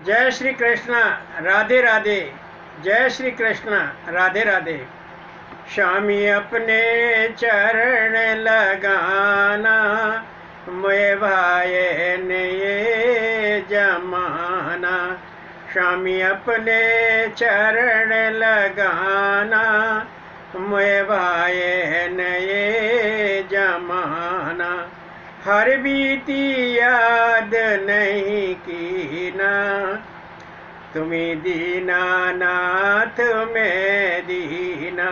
जय श्री कृष्ण, राधे राधे। जय श्री कृष्ण, राधे राधे। स्वामी अपने चरण लगाना, मोए भाई ने ये जमाना। स्वामी अपने चरण लगाना, मोए भाई ने ये जमाना। हर बीती याद नहीं कीना, तुम्हें दीनानाथ में दीना।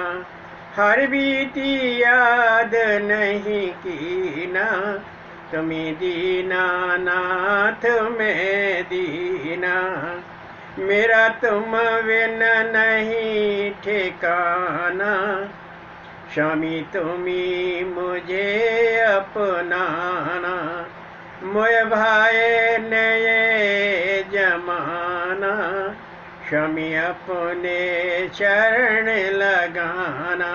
हर बीती याद नहीं कीना, तुम्हें दीनानाथ में दीना। मेरा तुम बिन नहीं ठिकाना, स्वामी तुम्ही मुझे अपनाना। मोए भाई ने ये जमाना, स्वामी अपने चरण लगाना।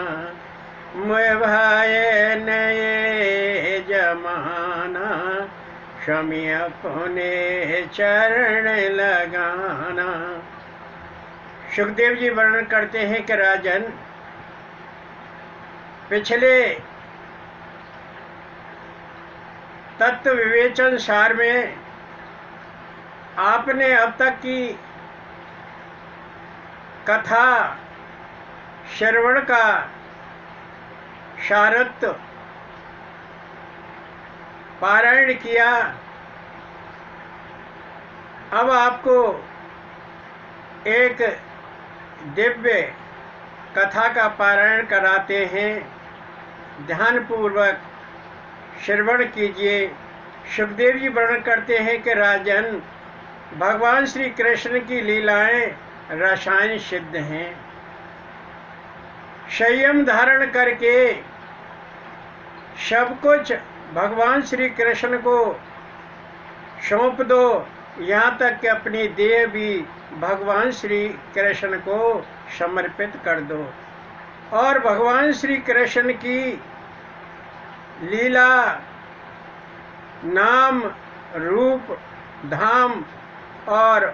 मोए भाई ने ये जमाना, स्वामी अपने चरण लगाना। सुखदेव जी वर्णन करते हैं कि राजन, पिछले तत्व विवेचन सार में आपने अब तक की कथा श्रवण का सारत्व पारायण किया। अब आपको एक दिव्य कथा का पारायण कराते हैं। ध्यानपूर्वक श्रवण कीजिए। सुखदेव जी वर्णन करते हैं कि राजन, भगवान श्री कृष्ण की लीलाएं रसायन सिद्ध हैं। संयम धारण करके सब कुछ भगवान श्री कृष्ण को सौंप दो, यहाँ तक कि अपनी देह भी भगवान श्री कृष्ण को समर्पित कर दो। और भगवान श्री कृष्ण की लीला, नाम, रूप, धाम और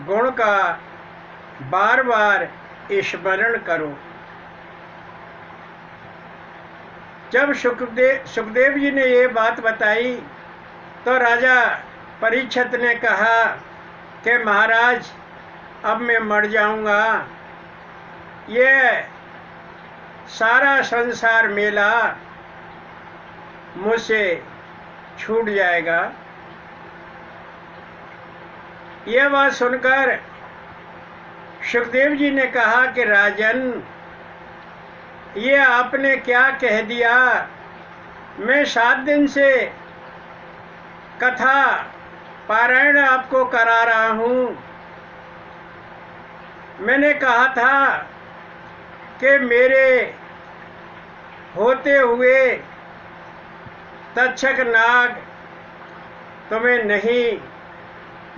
गुण का बार बार स्मरण करो। जब सुखदेव जी ने ये बात बताई तो राजा परीक्षित ने कहा कि महाराज, अब मैं मर जाऊंगा, ये सारा संसार मेला मुझसे छूट जाएगा। यह बात सुनकर सुखदेव जी ने कहा कि राजन, ये आपने क्या कह दिया। मैं 7 दिन से कथा पारायण आपको करा रहा हूँ। मैंने कहा था कि मेरे होते हुए तक्षक नाग तुम्हें नहीं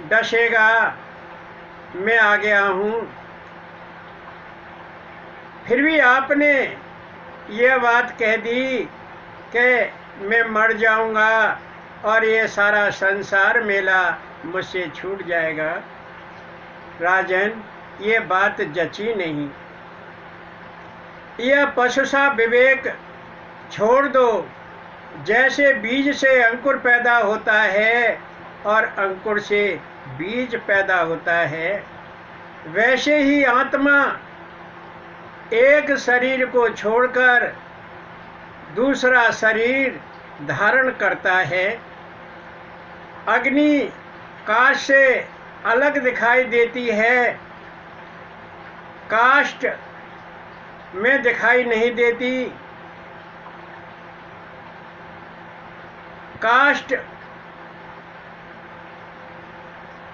डसेगा। मैं आ गया हूँ, फिर भी आपने ये बात कह दी कि मैं मर जाऊंगा और ये सारा संसार मेला मुझसे छूट जाएगा। राजन, ये बात जची नहीं। यह पशु सा विवेक छोड़ दो। जैसे बीज से अंकुर पैदा होता है और अंकुर से बीज पैदा होता है, वैसे ही आत्मा एक शरीर को छोड़कर दूसरा शरीर धारण करता है। अग्नि काष्ठ से अलग दिखाई देती है, काष्ठ में दिखाई नहीं देती। काष्ठ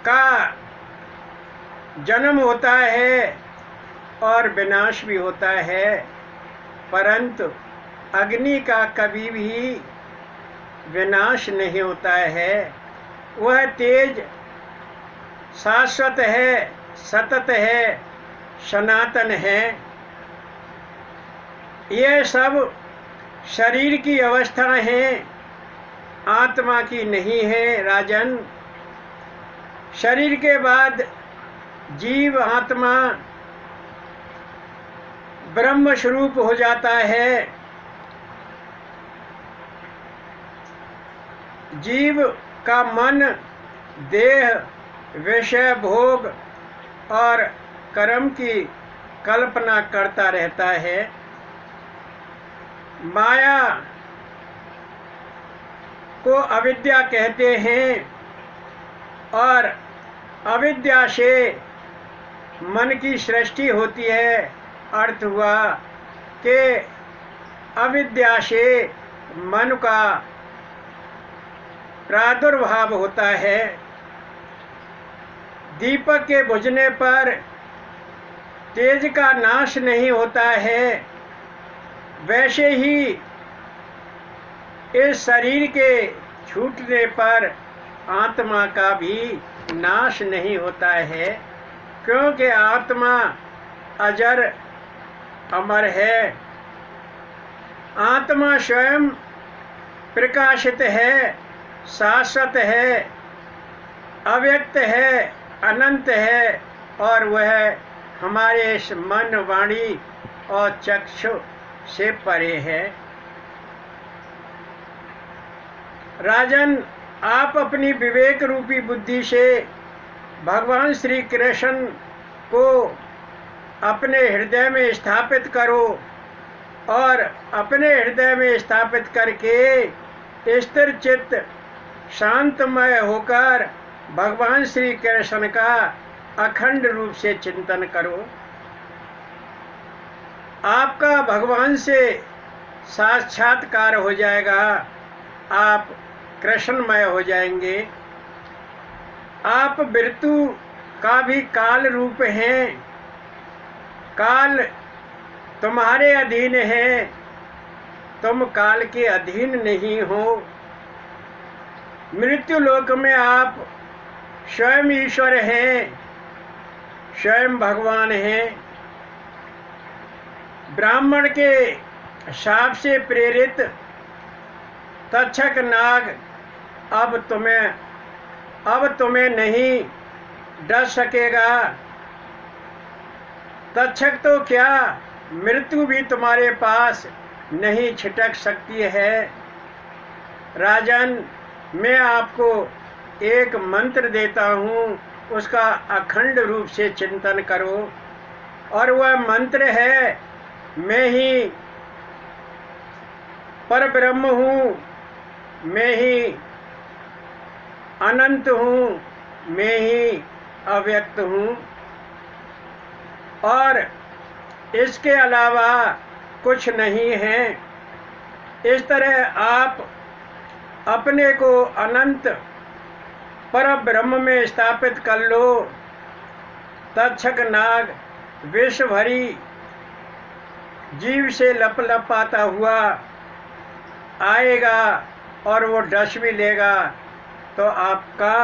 का जन्म होता है और विनाश भी होता है, परंतु अग्नि का कभी भी विनाश नहीं होता है। वह तेज शाश्वत है, सतत है, सनातन है। ये सब शरीर की अवस्था है, आत्मा की नहीं है। राजन, शरीर के बाद जीव आत्मा ब्रह्म स्वरूप हो जाता है। जीव का मन देह, विषय, भोग और कर्म की कल्पना करता रहता है। माया को अविद्या कहते हैं और अविद्या से मन की सृष्टि होती है। अर्थ हुआ कि अविद्या से मन का प्रादुर्भाव होता है। दीपक के बुझने पर तेज का नाश नहीं होता है, वैसे ही इस शरीर के छूटने पर आत्मा का भी नाश नहीं होता है, क्योंकि आत्मा अजर अमर है। आत्मा स्वयं प्रकाशित है, शाश्वत है, अव्यक्त है, अनंत है और वह हमारे इस मन, वाणी और चक्षु से परे है। राजन, आप अपनी विवेक रूपी बुद्धि से भगवान श्री कृष्ण को अपने हृदय में स्थापित करो और अपने हृदय में स्थापित करके स्थिर चित्त शांतमय होकर भगवान श्री कृष्ण का अखंड रूप से चिंतन करो। आपका भगवान से साक्षात्कार हो जाएगा, आप कृष्णमय हो जाएंगे। आप मृत्यु का भी काल रूप हैं, काल तुम्हारे अधीन है, तुम काल के अधीन नहीं हो। मृत्यु लोक में आप स्वयं ईश्वर हैं, स्वयं भगवान हैं। ब्राह्मण के शाप से प्रेरित तक्षक नाग अब तुम्हें नहीं डर सकेगा। तक्षक तो क्या, मृत्यु भी तुम्हारे पास नहीं छिटक सकती है। राजन, मैं आपको एक मंत्र देता हूँ, उसका अखंड रूप से चिंतन करो और वह मंत्र है, मैं ही परब्रह्म हूँ, मैं ही अनंत हूँ, मैं ही अव्यक्त हूँ और इसके अलावा कुछ नहीं है। इस तरह आप अपने को अनंत परब्रह्म में स्थापित कर लो। तक्षक नाग विष भरी जीव से लपलपाता हुआ आएगा और वो डस भी लेगा तो आपका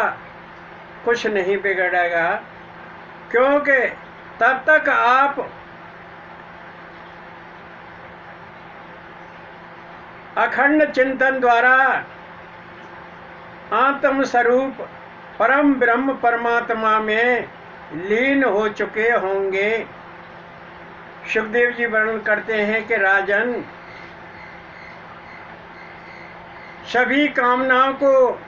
कुछ नहीं बिगड़ेगा, क्योंकि तब तक आप अखंड चिंतन द्वारा आत्म स्वरूप परम ब्रह्म परमात्मा में लीन हो चुके होंगे। सुखदेव जी वर्णन करते हैं कि राजन, सभी कामनाओं को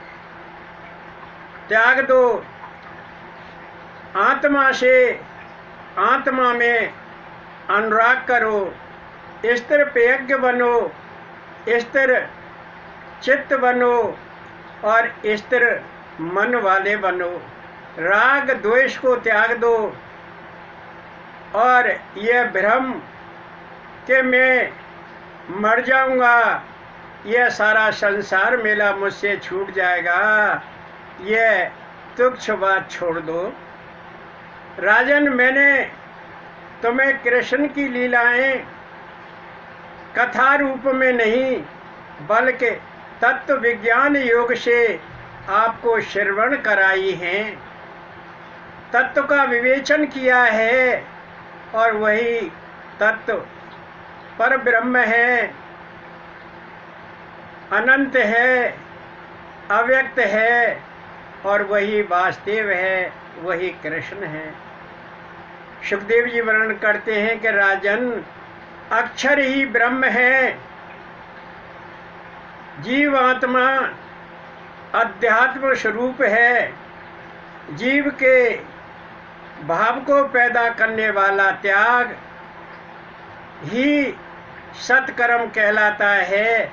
त्याग दो, आत्मा से आत्मा में अनुराग करो, स्थिर प्रज्ञ बनो, स्थिर चित्त बनो और स्थिर मन वाले बनो। राग द्वेष को त्याग दो और यह भ्रम कि मैं मर जाऊंगा, यह सारा संसार मेला मुझसे छूट जाएगा, यह तुच्छ बात छोड़ दो। राजन, मैंने तुम्हें कृष्ण की लीलाएं कथा रूप में नहीं बल्कि तत्व विज्ञान योग से आपको श्रवण कराई हैं, तत्व का विवेचन किया है और वही तत्व पर ब्रह्म है, अनंत है, अव्यक्त है और वही वास्तव है, वही कृष्ण है। सुखदेव जी वर्णन करते हैं कि राजन, अक्षर ही ब्रह्म है। जीवात्मा अध्यात्म स्वरूप है। जीव के भाव को पैदा करने वाला त्याग ही सत्कर्म कहलाता है,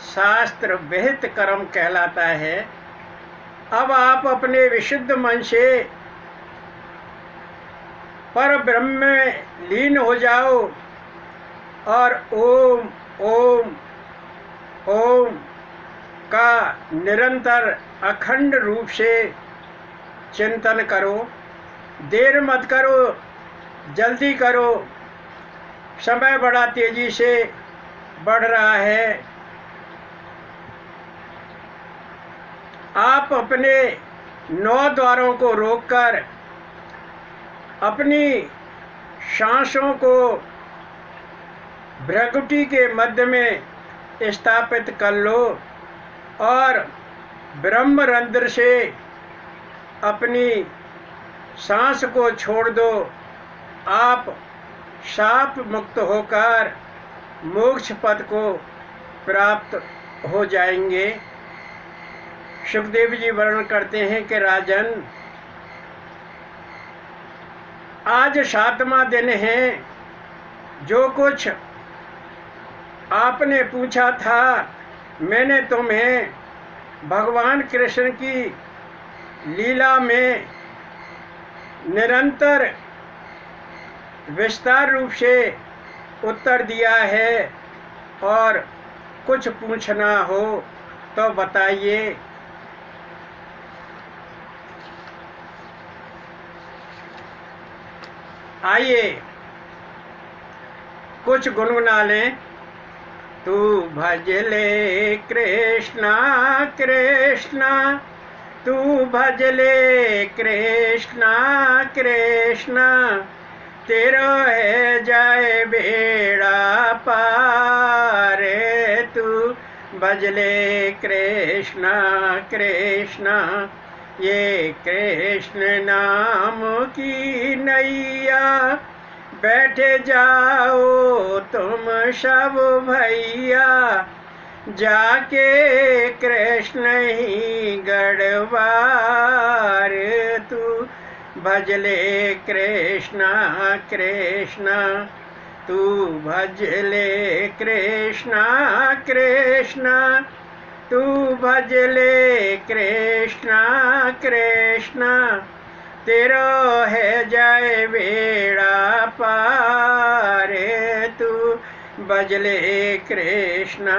शास्त्र विहित कर्म कहलाता है। अब आप अपने विशुद्ध मन से पर ब्रह्म में लीन हो जाओ और ओम ओम ओम का निरंतर अखंड रूप से चिंतन करो। देर मत करो, जल्दी करो। समय बड़ा तेजी से बढ़ रहा है। आप अपने 9 द्वारों को रोककर अपनी सांसों को भ्रकुटी के मध्य में स्थापित कर लो और ब्रह्मरंध्र से अपनी सांस को छोड़ दो। आप शाप मुक्त होकर मोक्ष पद को प्राप्त हो जाएंगे। सुखदेव जी वर्णन करते हैं कि राजन, आज 7वां दिन है। जो कुछ आपने पूछा था मैंने तुम्हें भगवान कृष्ण की लीला में निरंतर विस्तार रूप से उत्तर दिया है। और कुछ पूछना हो तो बताइए। आइए कुछ गुनगुना लें। तू भज ले कृष्णा कृष्णा, तू भज ले कृष्णा कृष्णा, तेरा है जाए बेड़ा पार। तू भज ले कृष्णा कृष्णा, ये कृष्ण नाम की नैया, बैठे जाओ तुम सब भैया, जाके कृष्ण ही गढ़वार। तू भज ले कृष्णा कृष्णा, तू भज ले कृष्णा कृष्णा, तू भज ले कृष्णा कृष्णा, तेरा है जाए बेड़ा पार। तू भज ले कृष्णा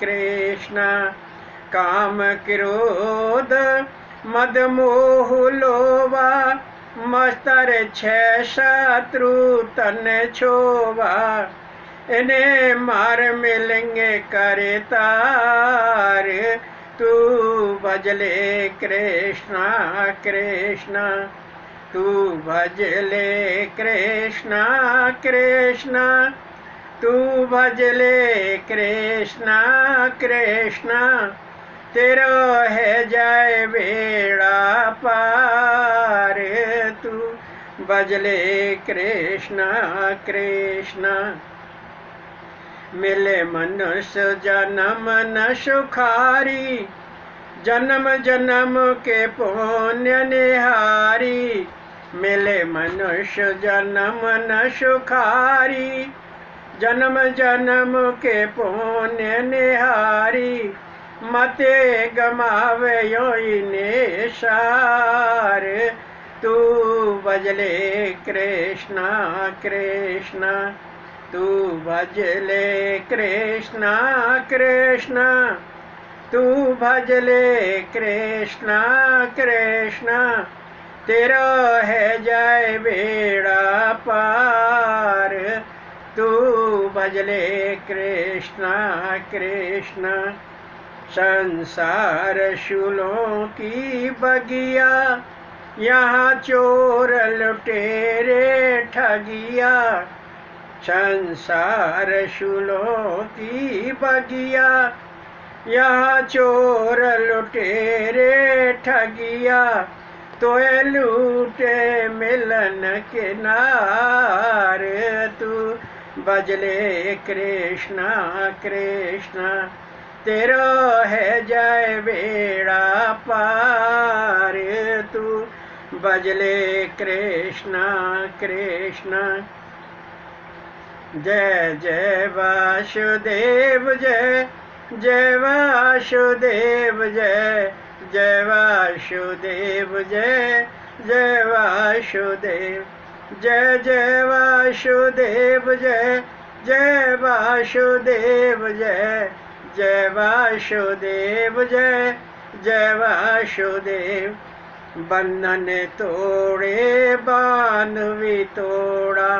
कृष्णा, काम क्रोध मद मोह लोभा, मस्तर 6 शत्रु तन छोवा, इन्हें मार मिलेंगे करे तार। तू भज ले कृष्णा कृष्णा, तू भज ले कृष्णा कृष्णा, तू भज ले कृष्णा कृष्णा, तेरा है जाए बेड़ा पार। तू भज ले कृष्णा कृष्णा, मिले मनुष्य जन्म न सुखारी, जन्म जन्म के पुण्य निहारी। मिले मनुष्य जन्म न सुखारी, जन्म जन्म के पुण्य निहारी। मते गमावे योई निसार। तू भज ले कृष्णा कृष्णा, तू भज ले कृष्णा कृष्णा, तू भज ले कृष्णा कृष्णा, तेरा है जाए बेड़ा पार। तू भज ले कृष्णा कृष्णा, संसार शूलों की बगिया, यहाँ चोर लुटेरे ठगिया। संसार शूलों की बगिया, यहाँ चोर लुटेरे ठगिया। तोय लूटे मिलन के नार, तू बजले कृष्णा कृष्णा, तेरा है जय बेड़ा पार, तू बजले कृष्णा कृष्णा। जय जय वासुदेव जय जय वासुदेव जय जय वासुदेव जय जय वासुदेव, जय जय वासुदेव जय जय वासुदेव जय जय वासुदेव जय जय वासुदेव। बंधन तोड़े बान भी तोड़ा,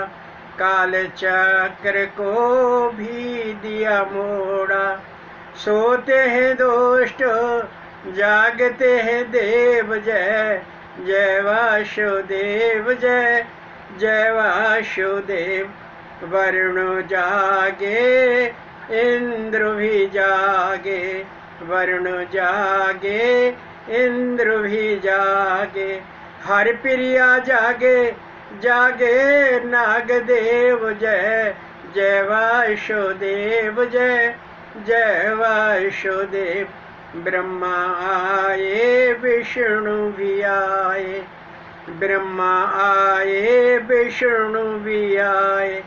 काल चक्र को भी दिया मोड़ा, सोते हैं दुष्ट जागते हैं देव जय जय वासुदेव जय जय वासुदेव। वरुण जागे इंद्र भी जागे, वरुण जागे इंद्र भी जागे, हर प्रिया जागे जागे नागदेव जय जय वासुदेव जय जय वासुदेव। ब्रह्मा आए विष्णु भी आए, ब्रह्मा आए विष्णु भी आए,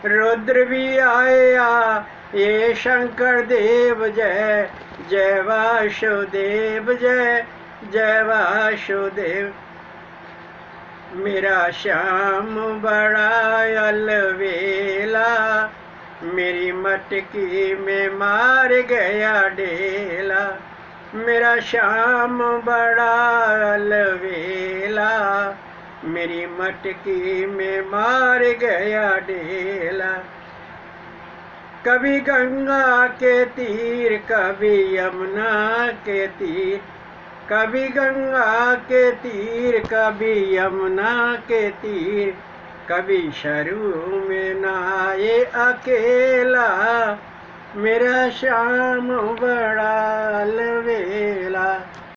रुद्र भी आया ये शंकर देव जय जय वासुदेव जय जय वासुदेव। मेरा श्याम बड़ा अलवेला, मेरी मटकी में मार गया ढेला, मेरा श्याम बड़ा अलवेला, मेरी मटकी में मार गया ढेला। कभी गंगा के तीर कभी यमुना के तीर, कभी गंगा के तीर कभी यमुना के तीर, कभी सरयू में नहाए अकेला, मेरा श्याम बड़ा अलवेला।